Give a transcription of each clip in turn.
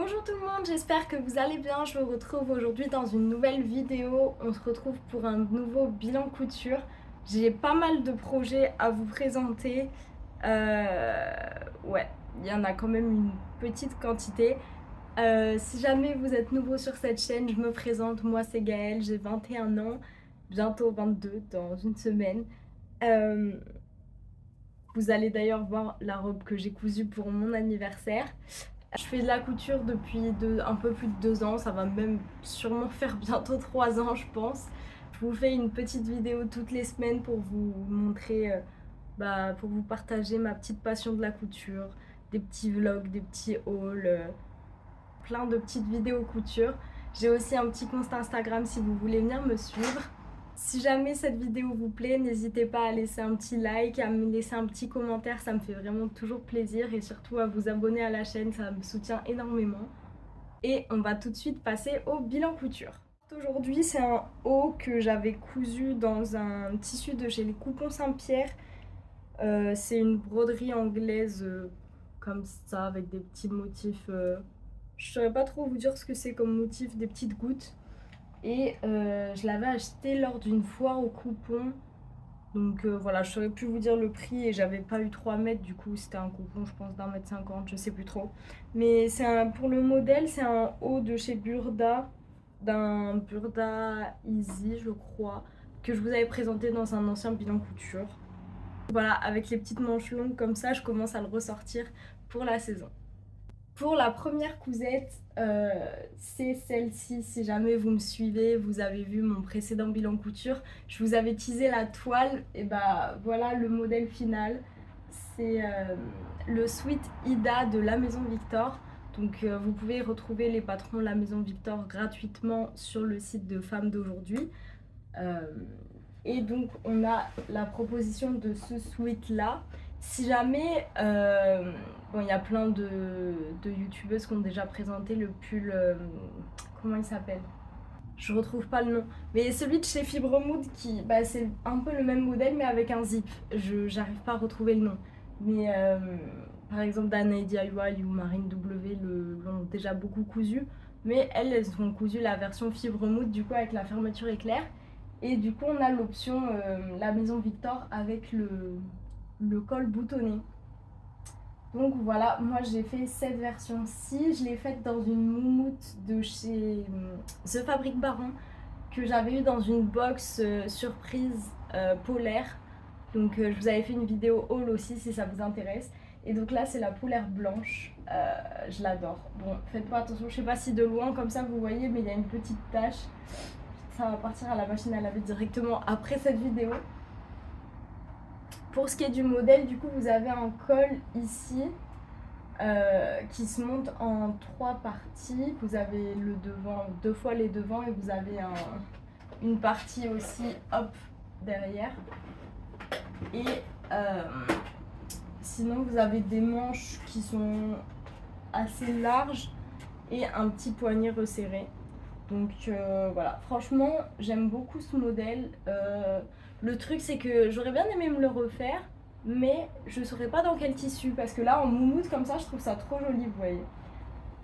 Bonjour tout le monde, j'espère que vous allez bien. Je vous retrouve aujourd'hui dans une nouvelle vidéo. On se retrouve pour un nouveau bilan couture. J'ai pas mal de projets à vous présenter. Euh, ouais, il y en a quand même une petite quantité. Si jamais vous êtes nouveau sur cette chaîne, je me présente. Moi c'est Gaëlle, j'ai 21 ans, bientôt 22 dans une semaine. Euh, Vous allez d'ailleurs voir la robe que j'ai cousue pour mon anniversaire. Je fais de la couture depuis un peu plus de 2 ans, ça va même sûrement faire bientôt 3 ans je pense. Je vous fais une petite vidéo toutes les semaines pour vous montrer, pour vous partager ma petite passion de la couture, des petits vlogs, des petits hauls, plein de petites vidéos couture. J'ai aussi un petit compte Instagram si vous voulez venir me suivre. Si jamais cette vidéo vous plaît, n'hésitez pas à laisser un petit like, à me laisser un petit commentaire, ça me fait vraiment toujours plaisir et surtout à vous abonner à la chaîne, ça me soutient énormément. Et on va tout de suite passer au bilan couture. Aujourd'hui, c'est un haut que j'avais cousu dans un tissu de chez les Coupons Saint-Pierre. C'est une broderie anglaise comme ça avec des petits motifs. Je saurais pas trop vous dire ce que c'est comme motif, des petites gouttes. Et je l'avais acheté lors d'une foire aux coupons. Donc voilà, je saurais plus vous dire le prix et j'avais pas eu 3 mètres, du coup c'était un coupon je pense d'1,50 m, je sais plus trop. Mais pour le modèle, c'est un haut de chez Burda, d'un Burda Easy je crois, que je vous avais présenté dans un ancien bilan couture. Voilà, avec les petites manches longues comme ça, je commence à le ressortir pour la saison. Pour la première cousette, c'est celle-ci. Si jamais vous me suivez, vous avez vu mon précédent bilan couture, je vous avais teasé la toile. Et bah voilà le modèle final. C'est le Sweet Ida de la Maison Victor. Donc vous pouvez retrouver les patrons La Maison Victor gratuitement sur le site de Femmes d'aujourd'hui. Euh, et donc on a la proposition de ce sweat là. Si jamais, bon il y a plein de youtubeuses qui ont déjà présenté le pull, comment il s'appelle? Je retrouve pas le nom. Mais celui de chez Fibremood qui, bah, c'est un peu le même modèle mais avec un zip. J'arrive pas à retrouver le nom. Mais par exemple Danae DIY ou Marine W l'ont déjà beaucoup cousu. Mais elles ont cousu la version Fibremood du coup avec la fermeture éclair. Et du coup, on a l'option la Maison Victor avec le col boutonné. Donc voilà, moi j'ai fait cette version-ci. Je l'ai faite dans une moumoute de chez The Fabric Baron que j'avais eu dans une box surprise polaire. Donc je vous avais fait une vidéo haul aussi si ça vous intéresse. Et donc là, c'est la polaire blanche. Je l'adore. Bon, faites pas attention, je sais pas si de loin comme ça vous voyez, mais il y a une petite tache. Ça va partir à la machine à laver directement après cette vidéo. Pour ce qui est du modèle, du coup, vous avez un col ici qui se monte en 3 parties. Vous avez le devant, 2 fois les devants et vous avez une partie aussi, hop, derrière. Et sinon, vous avez des manches qui sont assez larges et un petit poignet resserré. Donc voilà, franchement, j'aime beaucoup ce modèle. Le truc, c'est que j'aurais bien aimé me le refaire, mais je saurais pas dans quel tissu. Parce que là, en moumoute comme ça, je trouve ça trop joli, vous voyez.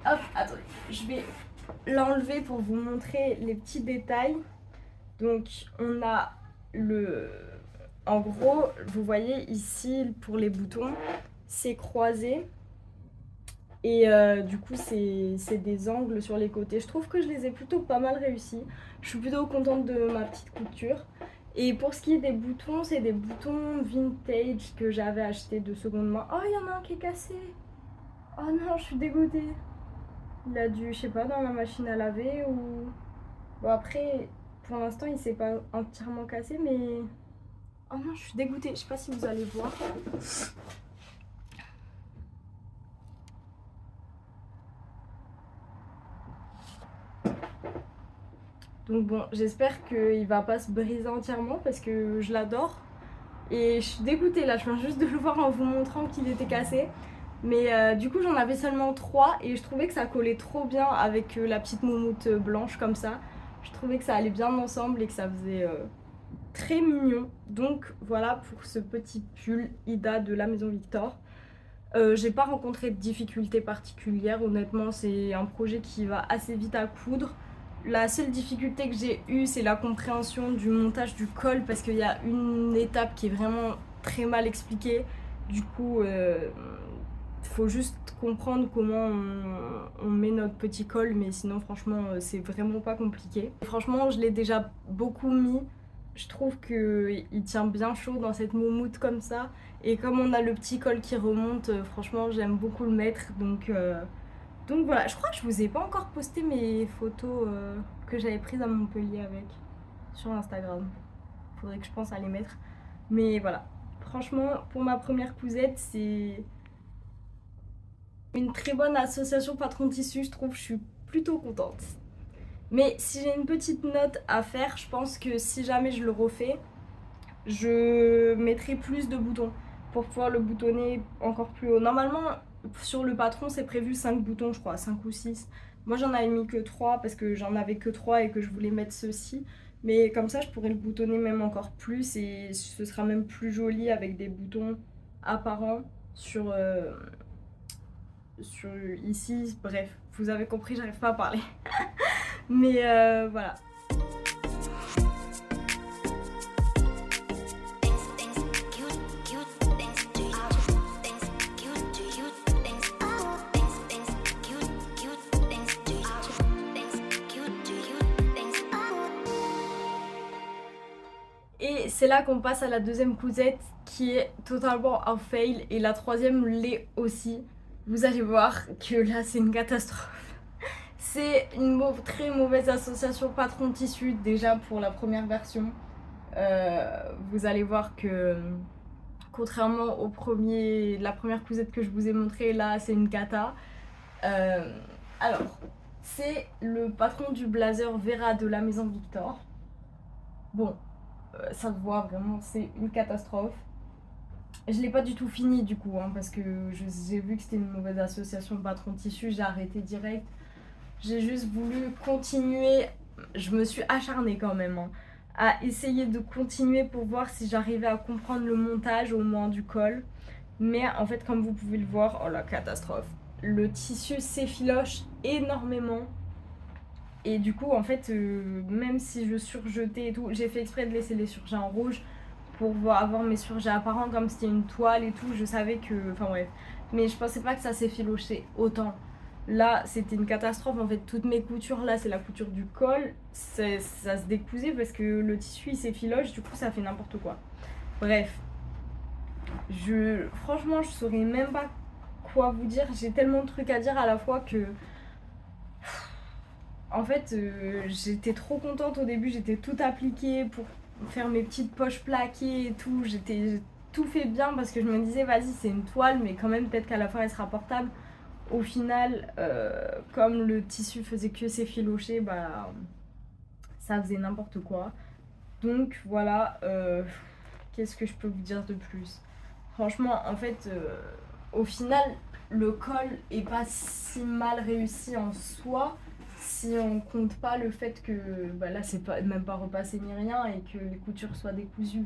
Hop, attendez, je vais l'enlever pour vous montrer les petits détails. Donc, on a le... En gros, vous voyez ici, pour les boutons, c'est croisé. Et du coup, c'est des angles sur les côtés. Je trouve que je les ai plutôt pas mal réussis. Je suis plutôt contente de ma petite couture. Et pour ce qui est des boutons, c'est des boutons vintage que j'avais acheté de seconde main. Oh, il y en a un qui est cassé. Oh non, je suis dégoûtée. Il a dû, je sais pas, dans la machine à laver ou... Bon, après, pour l'instant, il s'est pas entièrement cassé, mais... Oh non, je suis dégoûtée. Je sais pas si vous allez voir. Donc bon, j'espère qu'il va pas se briser entièrement parce que je l'adore. Et je suis dégoûtée là, je viens juste de le voir en vous montrant qu'il était cassé. Mais du coup j'en avais seulement 3 et je trouvais que ça collait trop bien avec la petite moumoute blanche comme ça. Je trouvais que ça allait bien ensemble et que ça faisait très mignon. Donc voilà pour ce petit pull Ida de la Maison Victor. J'ai pas rencontré de difficultés particulières, honnêtement, c'est un projet qui va assez vite à coudre. La seule difficulté que j'ai eue, c'est la compréhension du montage du col, parce qu'il y a une étape qui est vraiment très mal expliquée. Du coup, faut juste comprendre comment on met notre petit col, mais sinon, franchement, c'est vraiment pas compliqué. Franchement, je l'ai déjà beaucoup mis. Je trouve qu'il tient bien chaud dans cette moumoute comme ça. Et comme on a le petit col qui remonte, franchement, j'aime beaucoup le mettre. Donc voilà, je crois que je vous ai pas encore posté mes photos que j'avais prises à Montpellier avec sur Instagram. Faudrait que je pense à les mettre. Mais voilà, franchement, pour ma première cousette, c'est une très bonne association patron tissu, je trouve. Je suis plutôt contente. Mais si j'ai une petite note à faire, je pense que si jamais je le refais, je mettrai plus de boutons pour pouvoir le boutonner encore plus haut. Normalement, sur le patron, c'est prévu 5 boutons, je crois, 5 ou 6. Moi, j'en avais mis que 3 parce que j'en avais que 3 et que je voulais mettre ceci. Mais comme ça, je pourrais le boutonner même encore plus et ce sera même plus joli avec des boutons apparents sur ici. Bref, vous avez compris, j'arrive pas à parler. Mais voilà. Et c'est là qu'on passe à la deuxième cousette qui est totalement un fail et la troisième l'est aussi. Vous allez voir que là c'est une catastrophe. C'est une très mauvaise association patron tissu déjà pour la première version. Vous allez voir que contrairement la première cousette que je vous ai montrée, là c'est une cata. Alors, c'est le patron du blazer Vera de la maison Victor. Bon, ça se voit vraiment, c'est une catastrophe. Je l'ai pas du tout fini du coup, hein, parce que j'ai vu que c'était une mauvaise association patron tissu, j'ai arrêté direct. J'ai juste voulu continuer, je me suis acharnée quand même, hein, à essayer de continuer pour voir si j'arrivais à comprendre le montage au moins du col. Mais en fait, comme vous pouvez le voir, oh la catastrophe, le tissu s'effiloche énormément. Et du coup, en fait, même si je surjetais et tout, j'ai fait exprès de laisser les surjets en rouge pour avoir mes surjets apparents, comme c'était une toile et tout, je savais que... Enfin bref. Mais je pensais pas que ça s'effilochait autant. Là, c'était une catastrophe. En fait, toutes mes coutures, là, c'est la couture du col. Ça se décousait parce que le tissu, il s'effiloche. Du coup, ça fait n'importe quoi. Bref. Franchement, je saurais même pas quoi vous dire. J'ai tellement de trucs à dire à la fois que... En fait, j'étais trop contente au début. J'étais toute appliquée pour faire mes petites poches plaquées et tout. J'ai tout fait bien parce que je me disais, vas-y, c'est une toile, mais quand même, peut-être qu'à la fin, elle sera portable. Au final, comme le tissu faisait que s'effilocher, bah, ça faisait n'importe quoi. Donc voilà, qu'est-ce que je peux vous dire de plus? Franchement, en fait, au final, le col est pas si mal réussi en soi, si on compte pas le fait que bah là, c'est pas, même pas repassé ni rien et que les coutures soient décousues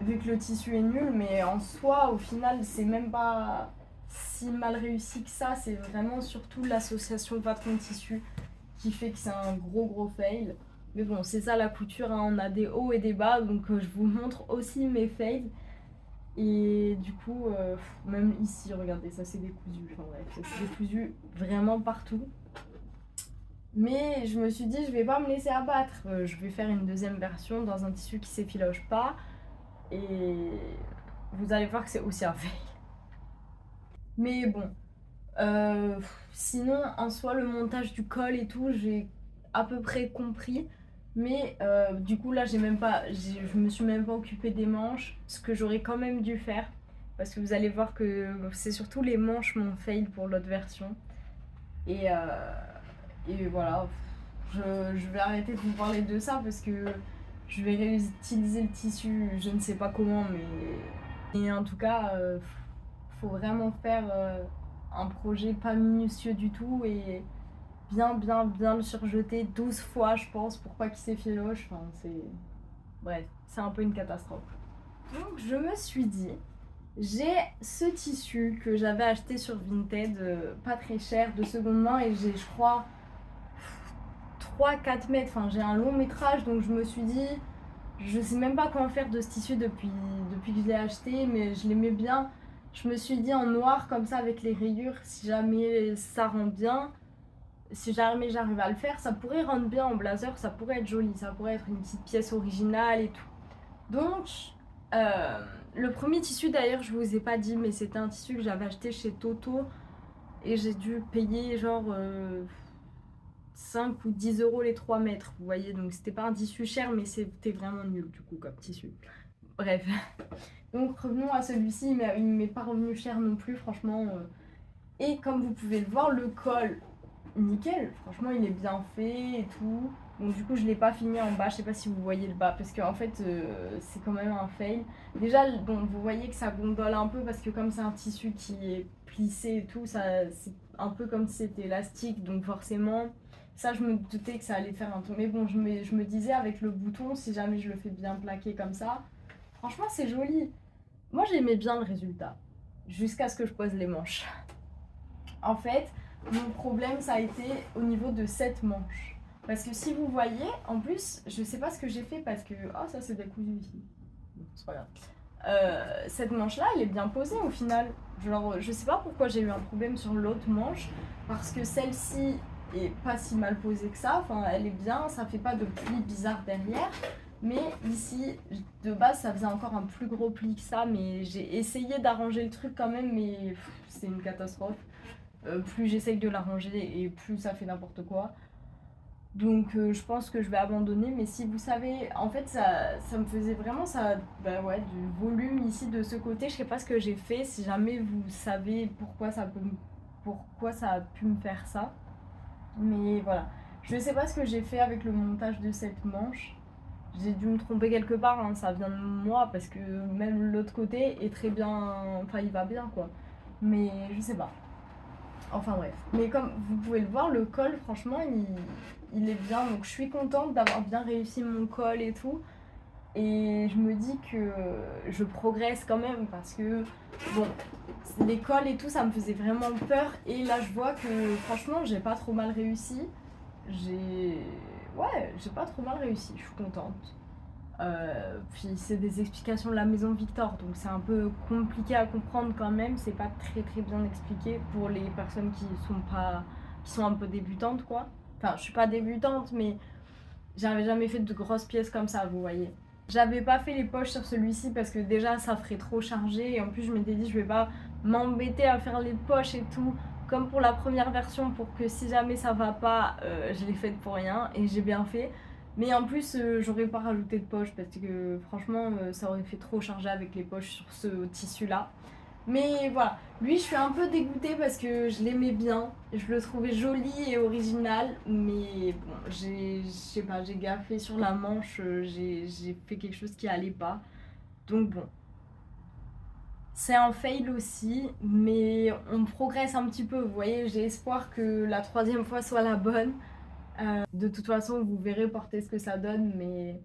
vu que le tissu est nul. Mais en soi, au final, c'est même pas si mal réussi que ça. C'est vraiment surtout l'association patron tissu qui fait que c'est un gros fail. Mais bon, c'est ça la couture, hein. On a des hauts et des bas, donc je vous montre aussi mes fails. Et du coup, même ici, regardez, ça c'est décousu. Enfin bref, ça c'est décousu vraiment partout. Mais je me suis dit, je vais pas me laisser abattre. Je vais faire une deuxième version dans un tissu qui s'effiloche pas. Et vous allez voir que c'est aussi un fail. Mais bon, sinon, en soi, le montage du col et tout, j'ai à peu près compris. Mais du coup, là, je me suis même pas occupée des manches, ce que j'aurais quand même dû faire. Parce que vous allez voir que c'est surtout les manches mon fail pour l'autre version. Et voilà, je vais arrêter de vous parler de ça parce que je vais réutiliser le tissu, je ne sais pas comment, mais... Et en tout cas, faut vraiment faire un projet pas minutieux du tout et bien le surjeter 12 fois, je pense, pour pas qu'il s'effiloche. Enfin, c'est... Bref, c'est un peu une catastrophe. Donc je me suis dit J'ai ce tissu que j'avais acheté sur Vinted, pas très cher, de seconde main, et j'ai, je crois, 3-4 mètres. Enfin, j'ai un long métrage, donc je me suis dit, je sais même pas comment faire de ce tissu depuis que je l'ai acheté, mais je l'aimais bien. Je me suis dit en noir, comme ça, avec les rayures, si jamais ça rend bien, si jamais j'arrive à le faire, ça pourrait rendre bien en blazer, ça pourrait être joli, ça pourrait être une petite pièce originale et tout. Donc, euh, le premier tissu d'ailleurs, je vous ai pas dit, mais c'était un tissu que j'avais acheté chez Toto et j'ai dû payer genre 5 ou 10 euros les 3 mètres, vous voyez, donc c'était pas un tissu cher, mais c'était vraiment nul du coup comme tissu. Bref, donc revenons à celui-ci, mais il m'est pas revenu cher non plus, franchement. Et comme vous pouvez le voir, le col, nickel, franchement il est bien fait et tout. Donc du coup je l'ai pas fini en bas, je sais pas si vous voyez le bas, parce qu'en fait c'est quand même un fail. Déjà bon, vous voyez que ça gondole un peu, parce que comme c'est un tissu qui est plissé et tout, ça, c'est un peu comme si c'était élastique, donc forcément ça je me doutais que ça allait faire un tour. Mais bon, je me disais avec le bouton, si jamais je le fais bien plaquer comme ça, franchement c'est joli. Moi j'aimais bien le résultat, jusqu'à ce que je pose les manches. En fait, mon problème, ça a été au niveau de cette manche. Parce que si vous voyez, en plus, je sais pas ce que j'ai fait parce que... Oh, ça c'est décousu ici. Bon, c'est pas grave. Cette manche-là, elle est bien posée au final. Genre, je sais pas pourquoi j'ai eu un problème sur l'autre manche. Parce que celle-ci est pas si mal posée que ça. Enfin, elle est bien, ça fait pas de pli bizarre derrière. Mais ici, de base, ça faisait encore un plus gros pli que ça. Mais j'ai essayé d'arranger le truc quand même, mais c'est une catastrophe. Plus j'essaye de l'arranger et plus ça fait n'importe quoi. Donc je pense que je vais abandonner, mais si vous savez, en fait ça me faisait vraiment ça, bah ouais, du volume ici de ce côté. Je sais pas ce que j'ai fait, si jamais vous savez pourquoi ça a pu me faire ça. Mais voilà, je sais pas ce que j'ai fait avec le montage de cette manche. J'ai dû me tromper quelque part, hein, ça vient de moi parce que même l'autre côté est très bien, enfin il va bien quoi. Mais je sais pas. Enfin bref. Mais comme vous pouvez le voir, le col, franchement, il est bien. Donc je suis contente d'avoir bien réussi mon col et tout. Et je me dis que je progresse quand même parce que, bon, les cols et tout, ça me faisait vraiment peur. Et là, je vois que franchement, j'ai pas trop mal réussi. J'ai... Ouais, j'ai pas trop mal réussi. Je suis contente. Puis c'est des explications de la maison Victor, donc c'est un peu compliqué à comprendre quand même. C'est pas très très bien expliqué pour les personnes qui sont un peu débutantes quoi. Enfin, je suis pas débutante, mais j'avais jamais fait de grosses pièces comme ça, vous voyez. J'avais pas fait les poches sur celui-ci parce que déjà ça ferait trop chargé, et en plus je m'étais dit je vais pas m'embêter à faire les poches et tout comme pour la première version, pour que si jamais ça va pas, je l'ai faite pour rien, et j'ai bien fait. Mais en plus, j'aurais pas rajouté de poche parce que franchement, ça aurait fait trop chargé avec les poches sur ce tissu-là. Mais voilà, lui, je suis un peu dégoûtée parce que je l'aimais bien, je le trouvais joli et original, mais bon, je sais pas, j'ai gaffé sur la manche, j'ai fait quelque chose qui allait pas. Donc bon, c'est un fail aussi, mais on progresse un petit peu, vous voyez, j'ai espoir que la troisième fois soit la bonne. De toute façon, vous verrez porter ce que ça donne, mais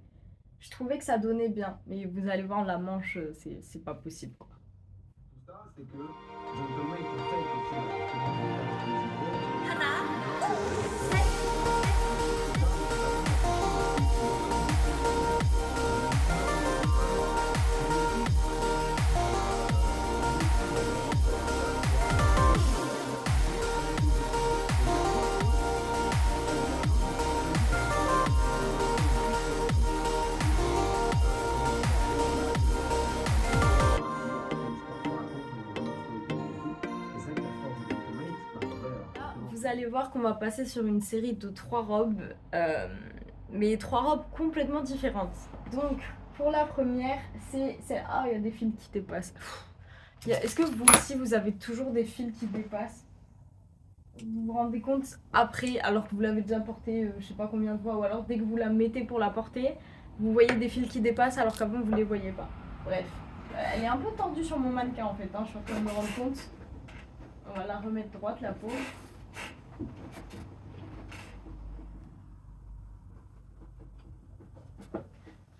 je trouvais que ça donnait bien. Mais vous allez voir, la manche, c'est pas possible. Tout ça, c'est que Jean-Thomas il conseille vous allez voir qu'on va passer sur une série de 3 robes, mais 3 robes complètement différentes. Donc, pour la première, c'est... Ah, il y a des fils qui dépassent. Est-ce que vous aussi, vous avez toujours des fils qui dépassent? Vous vous rendez compte après, alors que vous l'avez déjà portée, je sais pas combien de fois, ou alors dès que vous la mettez pour la porter, vous voyez des fils qui dépassent alors qu'avant vous les voyez pas. Bref, elle est un peu tendue sur mon mannequin en fait, hein, je suis en train de me rendre compte. On va la remettre droite, la peau.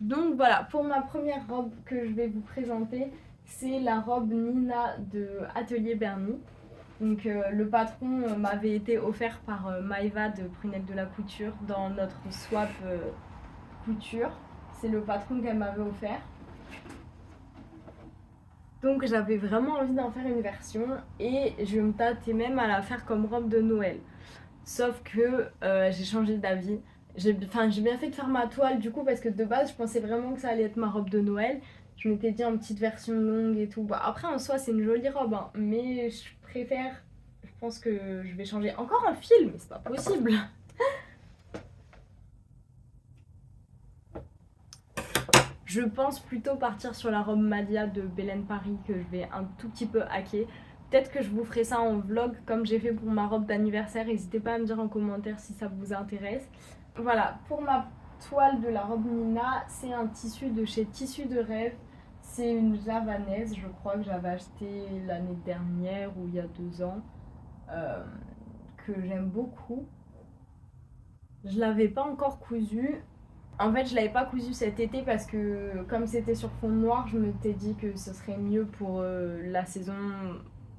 Donc voilà, pour ma première robe que je vais vous présenter, C'est la robe Nina de Atelier Bernie. Donc le patron m'avait été offert par Maëva de Prunelle de la Couture dans notre swap couture. C'est le patron qu'elle m'avait offert. Donc j'avais vraiment envie d'en faire une version et je me tâtais même à la faire comme robe de Noël. Sauf que j'ai changé d'avis. J'ai bien fait de faire ma toile du coup parce que de base je pensais vraiment que ça allait être ma robe de Noël. Je m'étais dit en petite version longue et tout. Bah, après en soi c'est une jolie robe hein, mais je préfère, je pense que je vais changer encore un fil mais c'est pas possible. Je pense plutôt partir sur la robe Madia de Belen Paris que je vais un tout petit peu hacker. Peut-être que je vous ferai ça en vlog comme j'ai fait pour ma robe d'anniversaire. N'hésitez pas à me dire en commentaire si ça vous intéresse. Voilà, pour ma toile de la robe Nina, c'est un tissu de chez Tissu de Rêve. C'est une javanaise, je crois que j'avais acheté l'année dernière ou il y a 2 ans. Que j'aime beaucoup. Je l'avais pas encore cousue. En fait, je l'avais pas cousu cet été parce que comme c'était sur fond noir, je m'étais dit que ce serait mieux pour la saison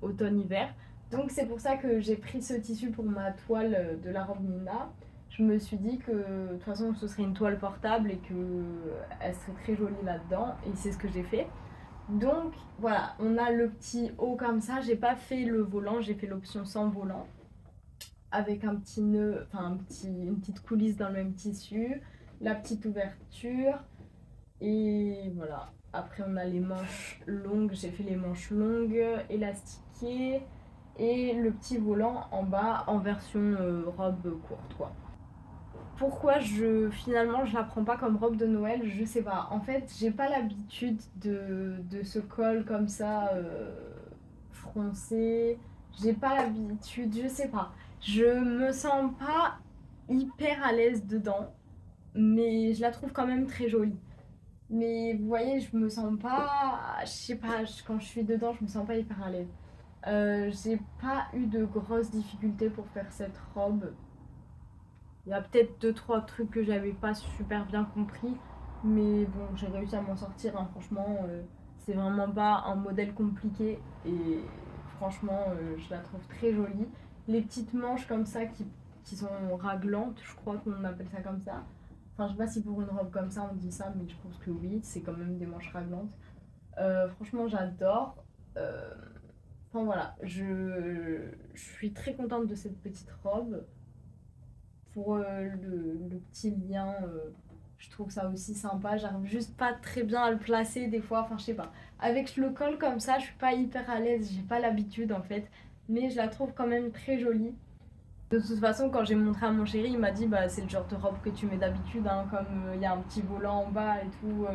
automne-hiver. Donc c'est pour ça que j'ai pris ce tissu pour ma toile de la robe Nina. Je me suis dit que de toute façon ce serait une toile portable et qu'elle serait très jolie là-dedans et c'est ce que j'ai fait. Donc voilà, on a le petit haut comme ça. J'ai pas fait le volant, j'ai fait l'option sans volant avec un petit nœud, enfin une petite coulisse dans le même tissu, la petite ouverture et voilà. Après on a les manches longues, j'ai fait les manches longues, élastiquées et le petit volant en bas en version robe courte quoi. Pourquoi finalement je la prends pas comme robe de Noël, je sais pas. En fait j'ai pas l'habitude de ce col comme ça froncé. J'ai pas l'habitude, je sais pas. Je me sens pas hyper à l'aise dedans, mais je la trouve quand même très jolie. Mais vous voyez, je me sens pas, je sais pas, quand je suis dedans, je me sens pas hyper à l'aise. J'ai pas eu de grosses difficultés pour faire cette robe. Il y a peut-être 2-3 trucs que j'avais pas super bien compris, mais bon, j'ai réussi à m'en sortir, hein. Franchement, c'est vraiment pas un modèle compliqué et franchement, je la trouve très jolie. Les petites manches comme ça qui sont raglantes, je crois qu'on appelle ça comme ça. Enfin, je sais pas si pour une robe comme ça on dit ça, mais je pense que oui, c'est quand même des manches raglantes. Franchement, j'adore. Euh, Enfin voilà, je suis très contente de cette petite robe pour le petit lien. Je trouve ça aussi sympa. J'arrive juste pas très bien à le placer des fois. Enfin, je sais pas. Avec le col comme ça, je suis pas hyper à l'aise. J'ai pas l'habitude en fait. Mais je la trouve quand même très jolie. De toute façon, quand j'ai montré à mon chéri, il m'a dit bah c'est le genre de robe que tu mets d'habitude, hein, comme il y a un petit volant en bas et tout.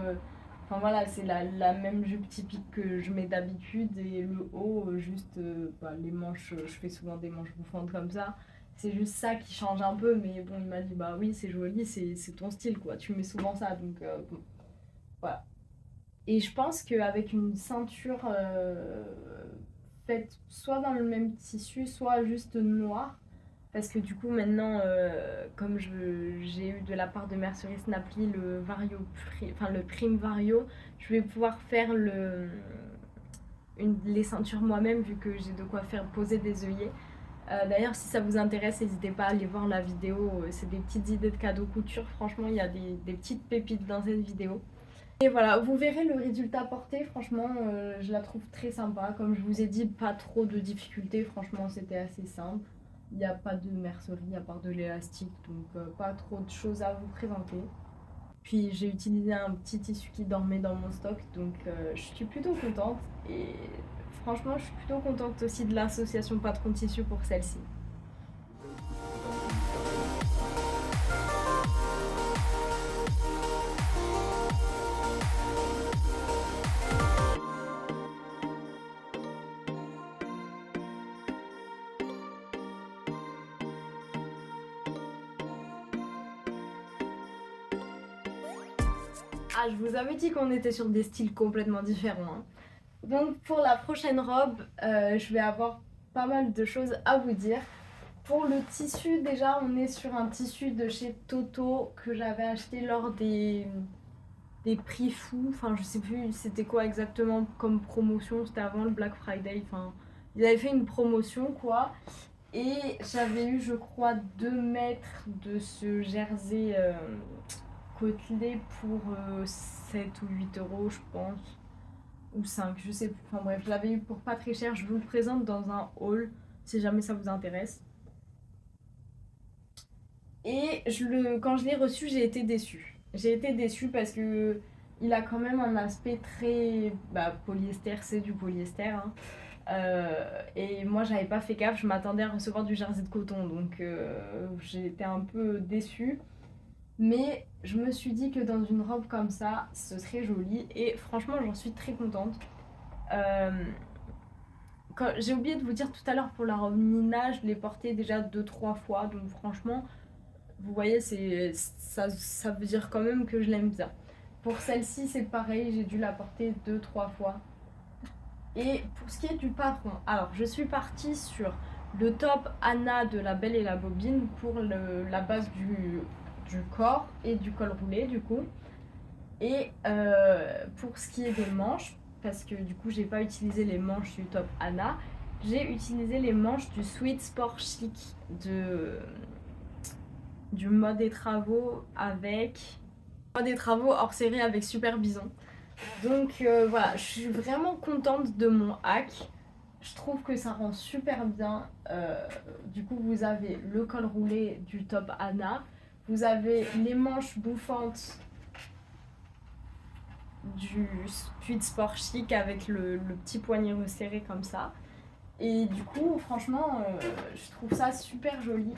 Enfin voilà, c'est la même jupe typique que je mets d'habitude et le haut, juste bah, les manches, je fais souvent des manches bouffantes comme ça. C'est juste ça qui change un peu, mais bon, il m'a dit bah oui, c'est joli, c'est ton style quoi, tu mets souvent ça, donc bon, voilà. Et je pense qu'avec une ceinture faite soit dans le même tissu, soit juste noire, parce que du coup maintenant, comme j'ai eu de la part de Mercerie Snapply le Vario, enfin le Prime Vario, je vais pouvoir faire les ceintures moi-même vu que j'ai de quoi faire poser des œillets. D'ailleurs, si ça vous intéresse, n'hésitez pas à aller voir la vidéo. C'est des petites idées de cadeaux couture. Franchement, il y a des petites pépites dans cette vidéo. Et voilà, vous verrez le résultat porté. Franchement, je la trouve très sympa. Comme je vous ai dit, pas trop de difficultés. Franchement, c'était assez simple. Il n'y a pas de mercerie à part de l'élastique. Donc, pas trop de choses à vous présenter. Puis, j'ai utilisé un petit tissu qui dormait dans mon stock. Donc, je suis plutôt contente. Et franchement, je suis plutôt contente aussi de l'association Patron Tissu pour celle-ci. Ah, je vous avais dit qu'on était sur des styles complètement différents, hein. Donc pour la prochaine robe, je vais avoir pas mal de choses à vous dire. Pour le tissu, déjà, on est sur un tissu de chez Toto que j'avais acheté lors des prix fous. Enfin, je sais plus c'était quoi exactement comme promotion. C'était avant le Black Friday. Enfin, ils avaient fait une promotion, quoi. Et j'avais eu, je crois, 2 mètres de ce jersey côtelé pour 7 ou 8 euros, je pense. Ou 5, je sais plus. Enfin bref, je l'avais eu pour pas très cher. Je vous le présente dans un haul, si jamais ça vous intéresse. Et quand je l'ai reçu, j'ai été déçue. J'ai été déçue parce que il a quand même un aspect très polyester, c'est du polyester, hein. Et moi, j'avais pas fait gaffe, je m'attendais à recevoir du jersey de coton, donc j'ai été un peu déçue. Mais je me suis dit que dans une robe comme ça, ce serait joli, et franchement, j'en suis très contente. Euh, j'ai oublié de vous dire tout à l'heure pour la robe Nina, je l'ai portée déjà 2-3 fois, donc franchement, vous voyez, ça veut dire quand même que je l'aime bien. Pour celle-ci, c'est pareil, j'ai dû la porter 2-3 fois. Et pour ce qui est du patron, alors je suis partie sur le top Anna de La Belle et la Bobine pour la base du corps et du col roulé du coup. Et pour ce qui est des manches, parce que du coup j'ai pas utilisé les manches du top Anna, j'ai utilisé les manches du Sweet Sport Chic du mode et travaux hors série avec Super Bison. Donc voilà, je suis vraiment contente de mon hack. Je trouve que ça rend super bien. Du coup, vous avez le col roulé du top Anna. Vous avez les manches bouffantes du Sweet Sport Chic avec le petit poignet resserré comme ça. Et du coup, franchement, je trouve ça super joli.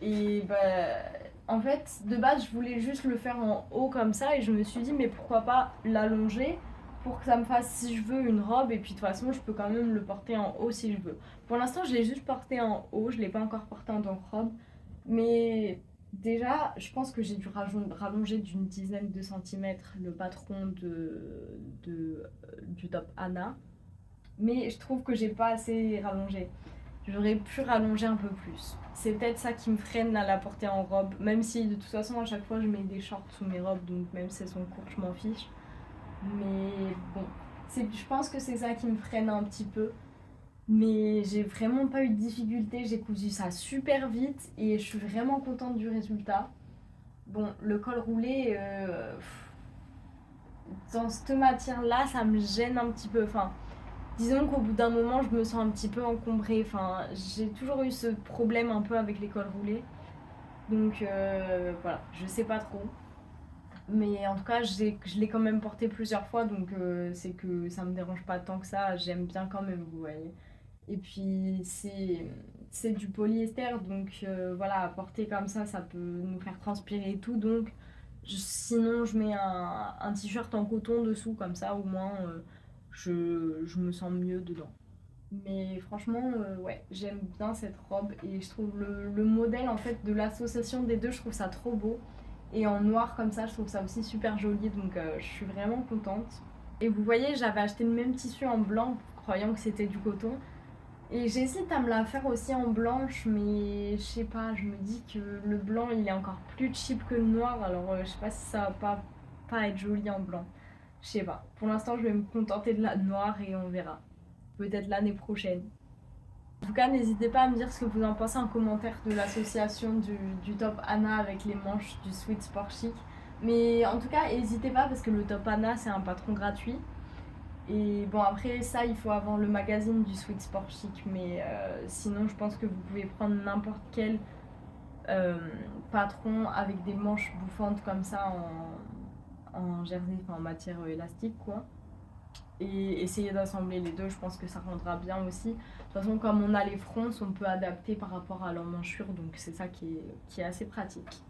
Et en fait, de base, je voulais juste le faire en haut comme ça, et je me suis dit, mais pourquoi pas l'allonger pour que ça me fasse, si je veux, une robe, et puis de toute façon, je peux quand même le porter en haut si je veux. Pour l'instant, je l'ai juste porté en haut, je l'ai pas encore porté en tant que robe, mais déjà, je pense que j'ai dû rallonger d'une dizaine de centimètres le patron du top Anna, mais je trouve que j'ai pas assez rallongé. J'aurais pu rallonger un peu plus. C'est peut-être ça qui me freine à la porter en robe, même si de toute façon à chaque fois je mets des shorts sous mes robes, donc même si elles sont courtes je m'en fiche. Mais bon, je pense que c'est ça qui me freine un petit peu. Mais j'ai vraiment pas eu de difficulté, j'ai cousu ça super vite et je suis vraiment contente du résultat. Bon, le col roulé, dans cette matière-là, ça me gêne un petit peu. Enfin, disons qu'au bout d'un moment, je me sens un petit peu encombrée. Enfin, j'ai toujours eu ce problème un peu avec les cols roulés. Donc voilà, je sais pas trop. Mais en tout cas, je l'ai quand même porté plusieurs fois, donc c'est que ça me dérange pas tant que ça. J'aime bien quand même, vous voyez. Et puis c'est du polyester, donc voilà, à porter comme ça peut nous faire transpirer et tout. Donc sinon, je mets un t-shirt en coton dessous, comme ça au moins je me sens mieux dedans. Mais franchement, ouais, j'aime bien cette robe et je trouve le modèle en fait de l'association des deux, je trouve ça trop beau. Et en noir comme ça, je trouve ça aussi super joli, donc je suis vraiment contente. Et vous voyez, j'avais acheté le même tissu en blanc, croyant que c'était du coton. Et j'hésite à me la faire aussi en blanche, mais je sais pas, je me dis que le blanc il est encore plus cheap que le noir, alors je sais pas si ça va pas être joli en blanc. Je sais pas. Pour l'instant, je vais me contenter de la noire et on verra. Peut-être l'année prochaine. En tout cas, n'hésitez pas à me dire ce que vous en pensez en commentaire de l'association du top Anna avec les manches du Sweet Sport Chic. Mais en tout cas, n'hésitez pas parce que le top Anna, c'est un patron gratuit. Et bon, après ça, il faut avoir le magazine du Sweet Sport Chic. Mais sinon, je pense que vous pouvez prendre n'importe quel patron avec des manches bouffantes comme ça en jersey, enfin en matière élastique, quoi. Et essayer d'assembler les deux, je pense que ça rendra bien aussi. De toute façon, comme on a les fronces, on peut adapter par rapport à l'emmanchure, donc c'est ça qui est assez pratique.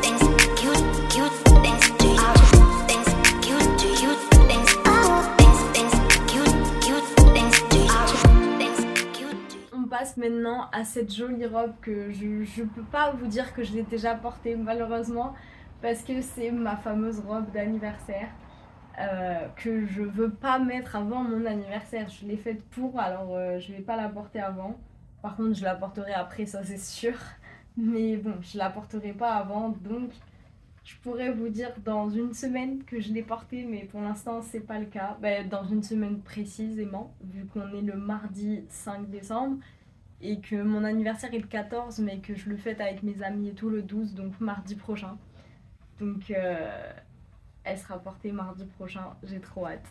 Things cute, things do you, things cute do you, things maintenant à cette jolie robe que je peux pas vous dire que je l'ai déjà portée malheureusement parce que c'est ma fameuse robe d'anniversaire que je veux pas mettre avant mon anniversaire. Je l'ai faite pour, alors je vais pas la porter avant. Par contre, je la porterai après, ça c'est sûr. Mais bon, je la porterai pas avant, donc je pourrais vous dire dans une semaine que je l'ai portée, mais pour l'instant c'est pas le cas. Bah, dans une semaine précisément, vu qu'on est le mardi 5 décembre et que mon anniversaire est le 14, mais que je le fête avec mes amis et tout le 12, donc mardi prochain. Donc elle sera portée mardi prochain, j'ai trop hâte.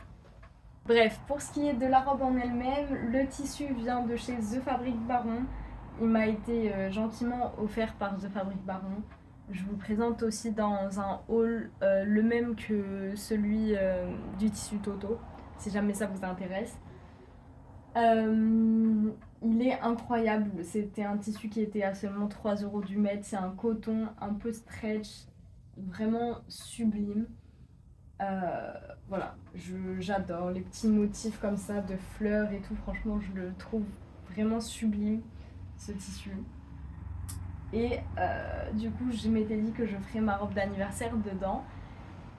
Bref, pour ce qui est de la robe en elle-même, le tissu vient de chez The Fabric Baron. Il m'a été gentiment offert par The Fabric Baron. Je vous présente aussi dans un haul le même que celui du tissu Toto, si jamais ça vous intéresse. Il est incroyable, c'était un tissu qui était à seulement 3 € du mètre, c'est un coton un peu stretch, vraiment sublime. Voilà, j'adore les petits motifs comme ça de fleurs et tout, franchement je le trouve vraiment sublime ce tissu. Et du coup je m'étais dit que je ferais ma robe d'anniversaire dedans.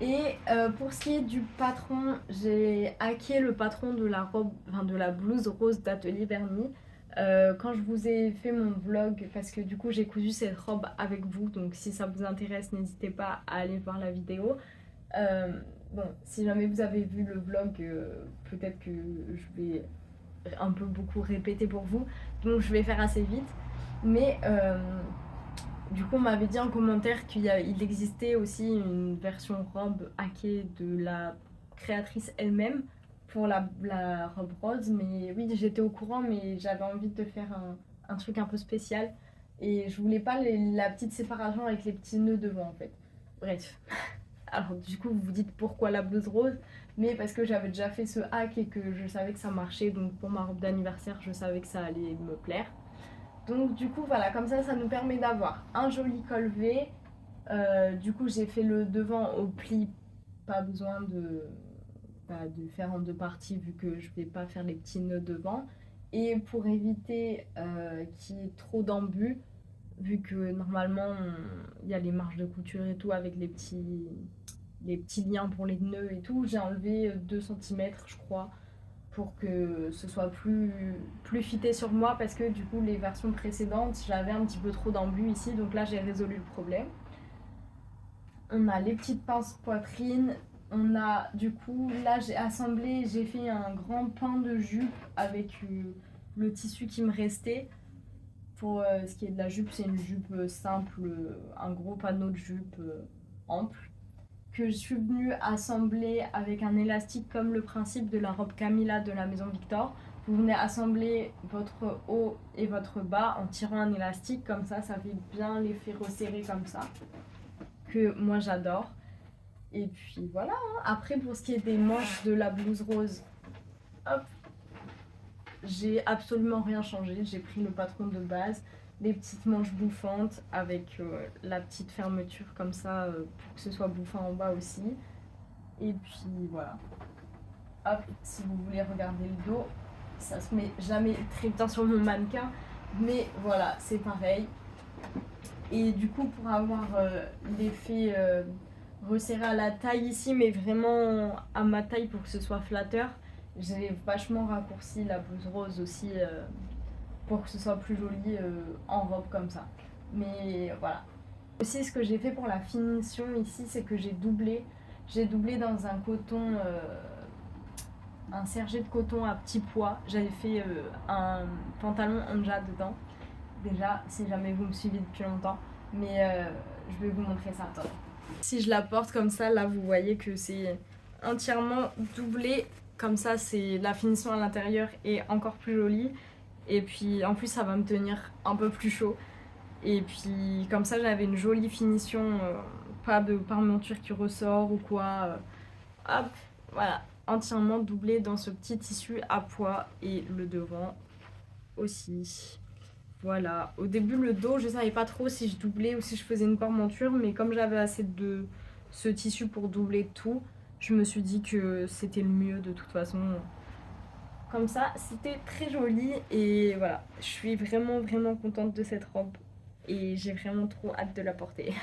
Et pour ce qui est du patron, j'ai hacké le patron de la robe, enfin de la blouse rose d'Atelier Vernis. Quand je vous ai fait mon vlog, parce que du coup j'ai cousu cette robe avec vous, donc si ça vous intéresse, n'hésitez pas à aller voir la vidéo. Bon, si jamais vous avez vu le vlog, peut-être que je vais un peu beaucoup répéter pour vous, donc je vais faire assez vite. Mais du coup, on m'avait dit en commentaire qu'il existait aussi une version robe hackée de la créatrice elle-même pour la robe rose. Mais oui, j'étais au courant, mais j'avais envie de faire un truc un peu spécial. Et je voulais pas la petite séparation avec les petits nœuds devant en fait. Bref. Alors du coup, vous vous dites pourquoi la blouse rose, mais parce que j'avais déjà fait ce hack et que je savais que ça marchait. Donc pour ma robe d'anniversaire, je savais que ça allait me plaire. Donc du coup voilà, comme ça nous permet d'avoir un joli col V. Du coup j'ai fait le devant au pli, pas besoin de faire en deux parties vu que je vais pas faire les petits nœuds devant. Et pour éviter qu'il y ait trop d'embus, vu que normalement il y a les marges de couture et tout avec les petits liens pour les nœuds et tout, j'ai enlevé 2 cm je crois pour que ce soit plus fité sur moi parce que du coup les versions précédentes j'avais un petit peu trop d'embus ici, donc là j'ai résolu le problème. On a les petites pinces poitrine, on a du coup là j'ai fait un grand pain de jupe avec le tissu qui me restait. Pour ce qui est de la jupe, c'est une jupe simple, un gros panneau de jupe ample que je suis venue assembler avec un élastique comme le principe de la robe Camilla de la maison Victor. Vous venez assembler votre haut et votre bas en tirant un élastique, comme ça fait bien l'effet resserré comme ça, que moi j'adore. Et puis voilà, hein. Après pour ce qui est des manches de la blouse rose, hop, j'ai absolument rien changé, j'ai pris le patron de base, les petites manches bouffantes avec la petite fermeture comme ça pour que ce soit bouffant en bas aussi. Et puis voilà. Hop, si vous voulez regarder le dos, ça se met jamais très bien sur mon mannequin, mais voilà, c'est pareil. Et du coup, pour avoir l'effet resserré à la taille ici, mais vraiment à ma taille pour que ce soit flatteur, j'ai vachement raccourci la blouse rose aussi pour que ce soit plus joli en robe comme ça. Mais voilà. Aussi, ce que j'ai fait pour la finition ici, c'est que j'ai doublé. J'ai doublé dans un coton, un sergé de coton à petits pois. J'avais fait un pantalon Anja dedans. Déjà, si jamais vous me suivez depuis longtemps. Mais je vais vous montrer ça. Attendez. Si je la porte comme ça, là, vous voyez que c'est entièrement doublé. Comme ça, c'est la finition à l'intérieur est encore plus jolie. Et puis en plus ça va me tenir un peu plus chaud. Et puis comme ça j'avais une jolie finition, pas de parmenture qui ressort ou quoi. Hop, voilà, entièrement doublé dans ce petit tissu à pois et le devant aussi. Voilà, au début le dos je savais pas trop si je doublais ou si je faisais une parmenture, mais comme j'avais assez de ce tissu pour doubler tout, je me suis dit que c'était le mieux de toute façon. comme ça. C'était très joli et voilà, je suis vraiment vraiment contente de cette robe et j'ai vraiment trop hâte de la porter.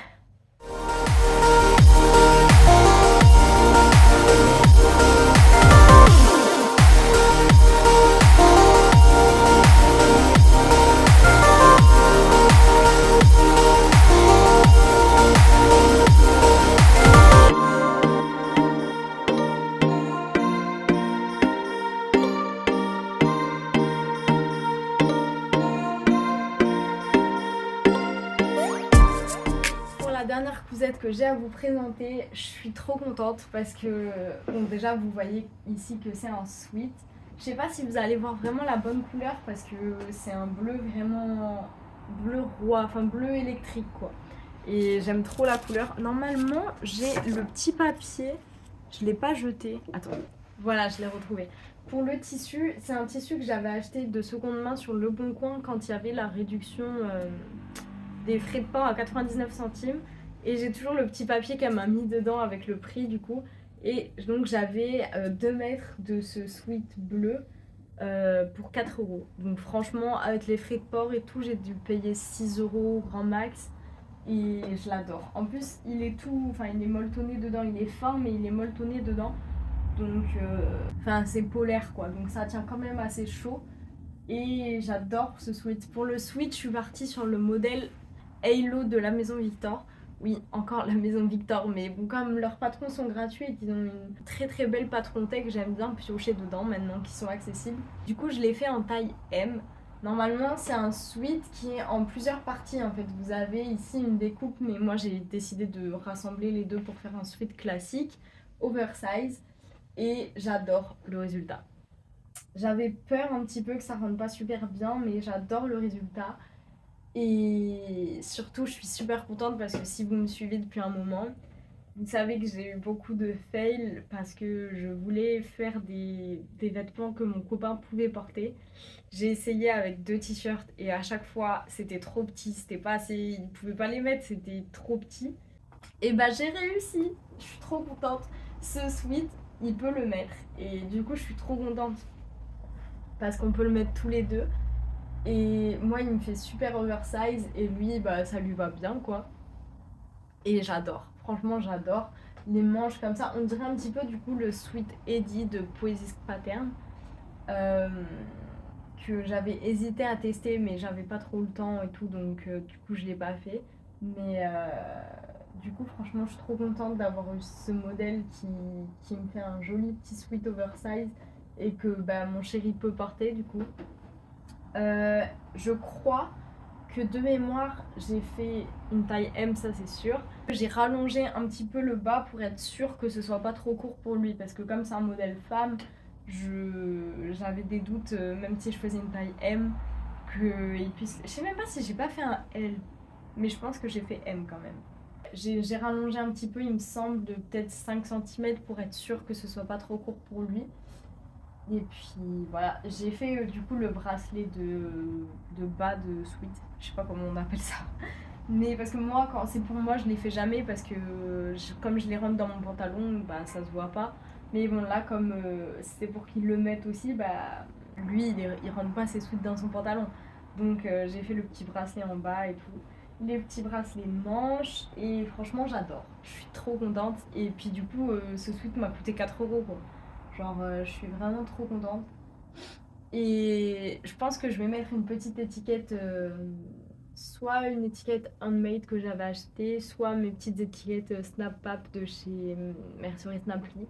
La dernière cousette que j'ai à vous présenter, je suis trop contente parce que bon, déjà vous voyez ici que c'est un sweat. Je sais pas si vous allez voir vraiment la bonne couleur parce que c'est un bleu vraiment bleu roi, enfin bleu électrique quoi. Et j'aime trop la couleur. Normalement j'ai le petit papier, je l'ai pas jeté. Attends, voilà, je l'ai retrouvé. Pour le tissu, c'est un tissu que j'avais acheté de seconde main sur Le Bon Coin quand il y avait la réduction des frais de port à 99 centimes. Et j'ai toujours le petit papier qu'elle m'a mis dedans avec le prix du coup. Et donc j'avais 2 mètres de ce sweat bleu pour 4 euros. Donc franchement, avec les frais de port et tout, j'ai dû payer 6 euros grand max. Et je l'adore. En plus, il est tout, enfin il est molletonné dedans, il est fin mais il est molletonné dedans. Donc, enfin c'est polaire quoi. Donc ça tient quand même assez chaud. Et j'adore ce sweat. Pour le sweat, je suis partie sur le modèle Halo de la Maison Victor. Oui, encore la Maison Victor, mais bon, comme leurs patrons sont gratuits et qu'ils ont une très très belle patron tech, j'aime bien piocher dedans maintenant qu'ils sont accessibles. Du coup, je l'ai fait en taille M. Normalement, c'est un sweat qui est en plusieurs parties en fait. Vous avez ici une découpe, mais moi j'ai décidé de rassembler les deux pour faire un sweat classique, oversize, et j'adore le résultat. J'avais peur un petit peu que ça rentre pas super bien, mais j'adore le résultat. Et surtout, je suis super contente parce que si vous me suivez depuis un moment, vous savez que j'ai eu beaucoup de fails parce que je voulais faire des vêtements que mon copain pouvait porter. J'ai essayé avec 2 t-shirts et à chaque fois, c'était trop petit, c'était pas assez, il pouvait pas les mettre, c'était trop petit. Et bah j'ai réussi, je suis trop contente. Ce sweat, il peut le mettre et du coup, je suis trop contente parce qu'on peut le mettre tous les deux. Et moi, il me fait super oversize et lui, bah, ça lui va bien quoi. Et j'adore, franchement, j'adore. Les manches comme ça, on dirait un petit peu du coup le Sweet Eddie de Poesis Pattern euh, que j'avais hésité à tester, mais j'avais pas trop le temps et tout, donc du coup, je l'ai pas fait. Mais du coup, franchement, je suis trop contente d'avoir eu ce modèle qui me fait un joli petit sweat oversize et que bah, mon chéri peut porter du coup. Je crois que de mémoire, j'ai fait une taille M, ça c'est sûr. J'ai rallongé un petit peu le bas pour être sûre que ce soit pas trop court pour lui, parce que comme c'est un modèle femme, j'avais des doutes, même si je faisais une taille M, qu'il puisse... Je sais même pas si j'ai pas fait un L, mais je pense que j'ai fait M quand même. J'ai rallongé un petit peu, il me semble, de peut-être 5 cm pour être sûre que ce soit pas trop court pour lui. Et puis voilà, j'ai fait du coup le bracelet de bas de sweat, je sais pas comment on appelle ça. Mais parce que moi, quand c'est pour moi, je les fais jamais parce que comme je les rentre dans mon pantalon, bah ça se voit pas. Mais bon, là, comme c'est pour qu'il le mette aussi, bah lui, il rentre pas ses sweats dans son pantalon. Donc j'ai fait le petit bracelet en bas et tout. Les petits bracelets manches et franchement, j'adore. Je suis trop contente. Et puis du coup, ce sweat m'a coûté 4 euros quoi. Genre, je suis vraiment trop contente. Et je pense que je vais mettre une petite étiquette, soit une étiquette handmade que j'avais achetée, soit mes petites étiquettes Snap-Pap de chez Mercerie Snapply.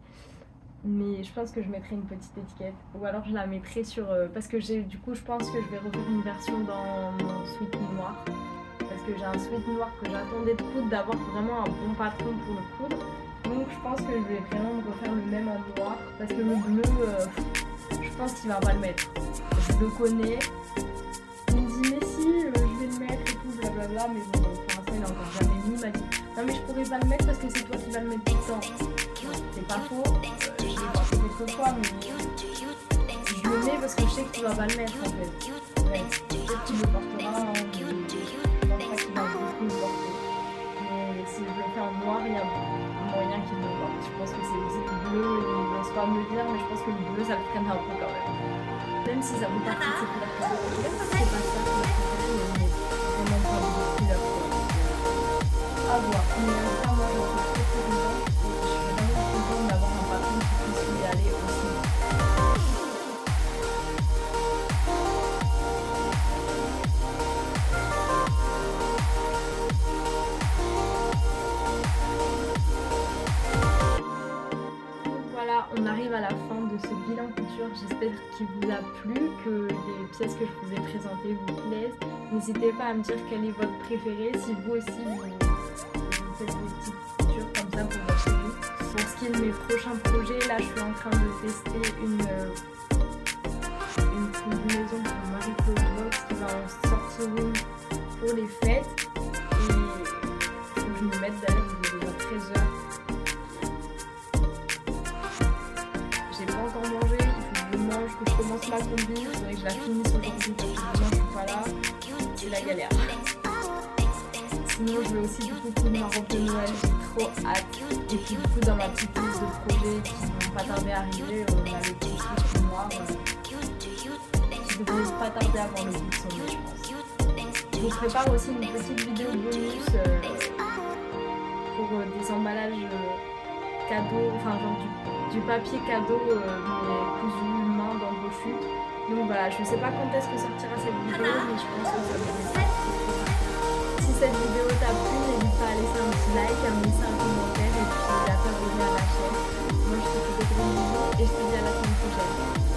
Mais je pense que je mettrai une petite étiquette. Ou alors je la mettrai sur... parce que du coup, je pense que je vais refaire une version dans mon sweat noir. Parce que j'ai un sweat noir que j'attendais de coudre, d'avoir vraiment un bon patron pour le coudre. Donc je pense que je vais vraiment me refaire le même en noir parce que le bleu, je pense qu'il va pas le mettre. Je le connais. Il me dit mais si, je vais le mettre et tout, blablabla. Mais bon, pour l'instant il a encore jamais mis. Il m'a dit non mais je pourrais pas le mettre parce que c'est toi qui vas le mettre tout le temps. C'est pas faux. Je l'ai porté quelques fois mais je le mets parce que je sais que tu vas pas le mettre en fait. Ouais, peut-être qu'il le portera. Je pense pas qu'il va beaucoup le porter. Mais si je le fais en noir, il y a moyen qu'il me porte. Je pense que c'est aussi le bleu et le pourras me le dire, mais je pense que le bleu ça le freine un peu quand même. Même si ça fait partie de ces couleurs préférées. Je sais pas si c'est pas ça couleur préférée, mais vraiment pas beaucoup de couleurs quoi. À voir. Mais en tout cas, moi je suis très très contente. Je suis vraiment contente d'avoir un patron qui puisse y aller aussi. Voilà, on arrive à la fin de ce bilan couture. J'espère qu'il vous a plu, que les pièces que je vous ai présentées vous plaisent. N'hésitez pas à me dire quel est votre préféré, si vous aussi vous faites des petites coutures comme ça pour votre vie. Pour ce qui est de mes prochains projets, là je suis en train de tester une combinaison pour Marie Claude Box qui va en sortir une pour les fêtes. Et il faut que je me mette d'ailleurs, il est déjà 13h. J'ai pas encore mangé, il faut que je mange, que je commence ma combi, il faudrait que je la finisse aujourd'hui parce que demain je suis pas là, c'est la galère. Sinon je vais aussi du coup prendre ma robe de Noël, j'ai trop hâte. Et puis du coup dans ma petite liste de projets qui vont pas tarder à arriver, on a le petit switch noir qui devrait pas tarder avant le bout de son nez je pense. Je vous prépare aussi une petite vidéo bonus pour des emballages cadeaux, enfin genre du papier cadeau mais cousu main dans vos chutes. Donc voilà, je sais pas quand est-ce que sortira cette vidéo, mais je pense que ça devrait être. Si cette vidéo t'a plu, n'hésite pas à laisser un petit like, à me laisser un commentaire et puis à t'abonner à la chaîne. Moi je te fais des gros bisous et je te dis à la semaine prochaine.